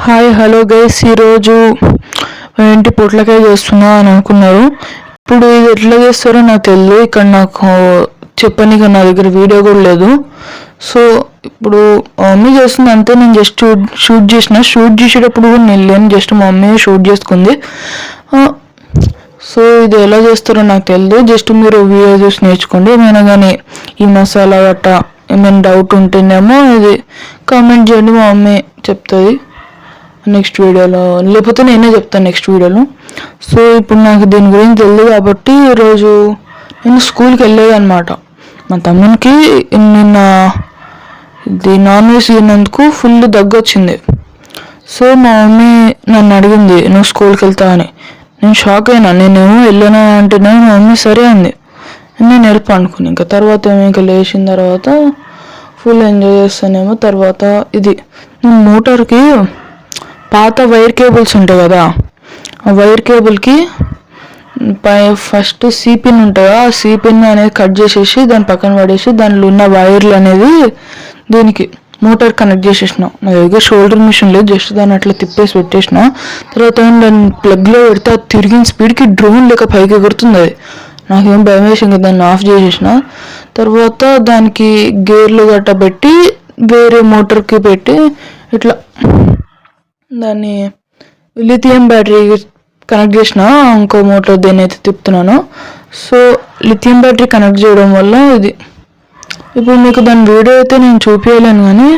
Hi hello guys, ఈరోజు ఏంటి పొట్లకాయ చేస్తున్నా అని అనుకున్నారు. ఇప్పుడు ఇది ఎట్లా చేస్తారో నాకు తెలియదు. ఇక్కడ నాకు చెప్పనీకి నా దగ్గర వీడియో కూడా లేదు. సో ఇప్పుడు మమ్మీ చేస్తుంది అంతే. నేను జస్ట్ షూట్ చేసేటప్పుడు కూడా నేను లేను, జస్ట్ మా మమ్మీ షూట్ చేసుకుంది. సో ఇది ఎలా చేస్తారో నాకు తెలియదు. జస్ట్ మీరు వీడియో చూసి నేర్చుకోండి. ఏమైనా కానీ ఈ మసాలా గట్ట ఏమైనా డౌట్ ఉంటేనేమో ఇది కామెంట్ చేయండి, మా మమ్మీ చెప్తుంది నెక్స్ట్ వీడియోలో, లేకపోతే నేనే చెప్తాను నెక్స్ట్ వీడియోలో. సో ఇప్పుడు నాకు దీని గురించి తెలియదు కాబట్టి ఈరోజు నేను స్కూల్కి వెళ్ళేదన్నమాట. మా తమ్మునికి నిన్న ఇది నాన్ వెజ్ తిన్నందుకు ఫుల్ వచ్చింది. సో మా మమ్మీ నన్ను అడిగింది, నువ్వు స్కూల్కి వెళ్తావు అని. నేను షాక్ అయినా. నేనేమో వెళ్ళాను అంటేనేమో మా మమ్మీ సరే అంది. నేను వెళ్ళి అనుకుని ఇంకా తర్వాత ఇంకా లేచిన తర్వాత ఫుల్ ఎంజాయ్ చేస్తానేమో. తర్వాత ఇది మోటార్కి పాత వైర్ కేబుల్స్ ఉంటాయి కదా, ఆ వైర్ కేబుల్కి ఫస్ట్ సీపిన్ ఉంటుంది. ఆ సీపిన్ అనేది కట్ చేసేసి దాని పక్కన పడేసి దానిలో ఉన్న వైర్లు అనేది దీనికి మోటార్ కనెక్ట్ చేసేసిన. నా దగ్గర షోల్డర్ మిషన్ లేదు, జస్ట్ దాన్ని అట్లా తిప్పేసి పెట్టేసిన. తర్వాత దాన్ని ప్లగ్లో పెడితే అది తిరిగిన స్పీడ్కి డ్రోన్ లేక పైకి ఎగురుతుంది. అది నాకేం భయం వేసి ఇంకా దాన్ని ఆఫ్ చేసేసిన. తర్వాత దానికి గేర్లు గట్ట పెట్టి వేరే మోటార్కి పెట్టి ఇట్లా దాన్ని లిథియం బ్యాటరీ కనెక్ట్ చేసిన. ఇంకో మోటార్ దేని అయితే తిప్పుతున్నాను. సో లిథియం బ్యాటరీ కనెక్ట్ చేయడం వల్ల ఇది ఇప్పుడు మీకు దాని వీడియో అయితే నేను చూపించలేను కానీ,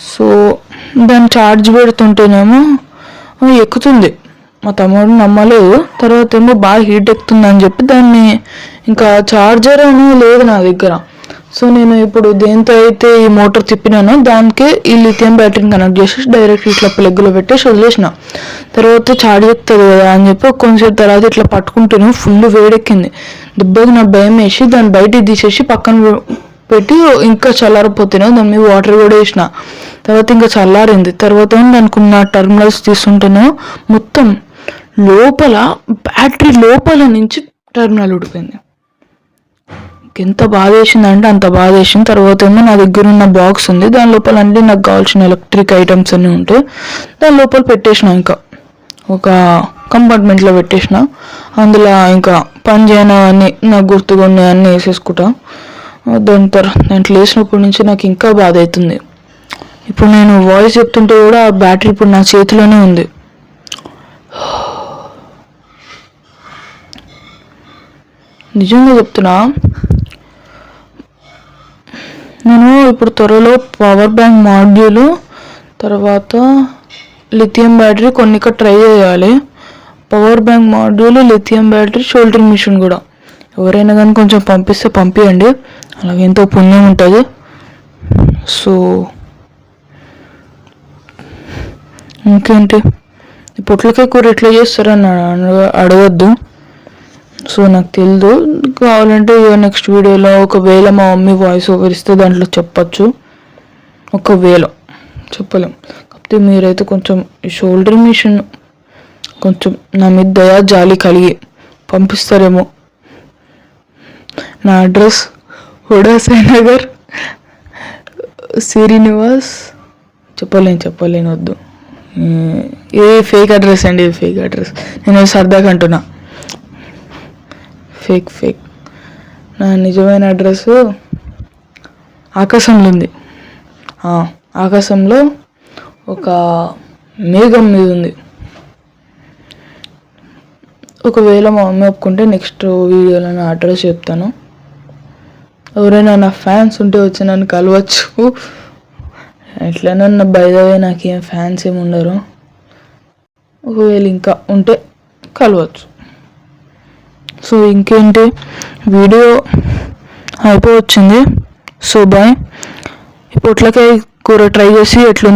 సో దాన్ని ఛార్జ్ పెడుతుంటేనేమో ఎక్కుతుంది. మా తమ్ముడు నమ్మలేదు. తర్వాత ఏమో బాగా హీట్ ఎక్కుతుంది అని చెప్పి దాన్ని ఇంకా ఛార్జర్ అని లేదు నా దగ్గర. సో నేను ఇప్పుడు దేంతో అయితే ఈ మోటార్ తిప్పినానో దానికే ఈ లిథియం బ్యాటరీని కనెక్ట్ చేసి డైరెక్ట్ ఇట్లా ప్లగ్లో పెట్టేసి వదిలేసిన. తర్వాత ఛార్జ్ ఎక్కుతుంది కదా అని చెప్పి కొంచెంసేపు తర్వాత ఇట్లా పట్టుకుంటేనే ఫుల్ వేడెక్కింది. దెబ్బకి నా భయం వేసి దాన్ని బయటికి తీసేసి పక్కన పెట్టి ఇంకా చల్లారిపోతేనే దాని మీద వాటర్ కూడా వేసిన. తర్వాత ఇంకా చల్లారింది. తర్వాత దానికి ఉన్న టర్మినల్స్ తీసుకుంటేనే మొత్తం లోపల బ్యాటరీ లోపల నుంచి టర్మినల్ ఉడిపోయింది. ఎంత బాధ వేసిందంటే అంత బాధ వేసింది. తర్వాత ఏమో నా దగ్గర ఉన్న బాక్స్ ఉంది, దాని లోపల అంటే నాకు కావాల్సిన ఎలక్ట్రిక్ ఐటమ్స్ అన్నీ ఉంటాయి. దాని లోపల పెట్టేసిన, ఇంకా ఒక కంపార్ట్మెంట్లో పెట్టేసిన. అందులో ఇంకా పని చేయనవన్నీ నాకు గుర్తుగా ఉన్నాయన్నీ వేసేసుకుంటా. దాంట్లో వేసినప్పటి నుంచి నాకు ఇంకా బాధ అవుతుంది. ఇప్పుడు నేను వాయిస్ చెప్తుంటే కూడా ఆ బ్యాటరీ ఇప్పుడు నా చేతిలోనే ఉంది. నిజంగా చెప్తున్నా, నేను ఇప్పుడు త్వరలో పవర్ బ్యాంక్ మాడ్యూలు తర్వాత లిథియం బ్యాటరీ కొన్ని ట్రై చేయాలి. Power bank module, lithium battery, solder machine కూడా ఎవరైనా కానీ కొంచెం పంపిస్తే పంపించండి, అలాగే ఎంతో పుణ్యం ఉంటుంది. సో ఇంకేంటి, పొట్లకాయ కూర ఎట్లా చేస్తారని అడగద్దు. సో నాకు తెలియదు. కావాలంటే నెక్స్ట్ వీడియోలో ఒకవేళ మా మమ్మీ వాయిస్ ఓవర్ ఇస్తే దాంట్లో చెప్పచ్చు, ఒకవేళ చెప్పలేం. కాకపోతే మీరైతే కొంచెం ఈ షోల్డర్ మిషన్ కొంచెం నా మీద దయా జాలి కలిగి పంపిస్తారేమో. నా అడ్రస్ హుడా సాయినగర్, శ్రీనివాస్. చెప్పలేను వద్దు. ఏ ఫేక్ అడ్రస్ అండి, ఇది ఫేక్ అడ్రస్. నేను సరదాగా అంటున్నా, ఫేక్. నా నిజమైన అడ్రస్ ఆకాశంలో ఉంది. ఆకాశంలో ఒక మేఘం మీద ఉంది. ఒకవేళ మా మమ్మీ ఒప్పుకుంటే నెక్స్ట్ వీడియోలో నా అడ్రస్ చెప్తాను. ఎవరైనా నా ఫ్యాన్స్ ఉంటే వచ్చి నన్ను కలవచ్చు. ఎట్లైనా బై ద వే నాకేం ఫ్యాన్స్ ఏమి ఉండరు. ఒకవేళ ఇంకా ఉంటే కలవచ్చు. సో ఇంకేంటి, వీడియో అయిపోవచ్చింది. So bye. పొట్లకాయ కూర ట్రై చేసి ఎట్లుంది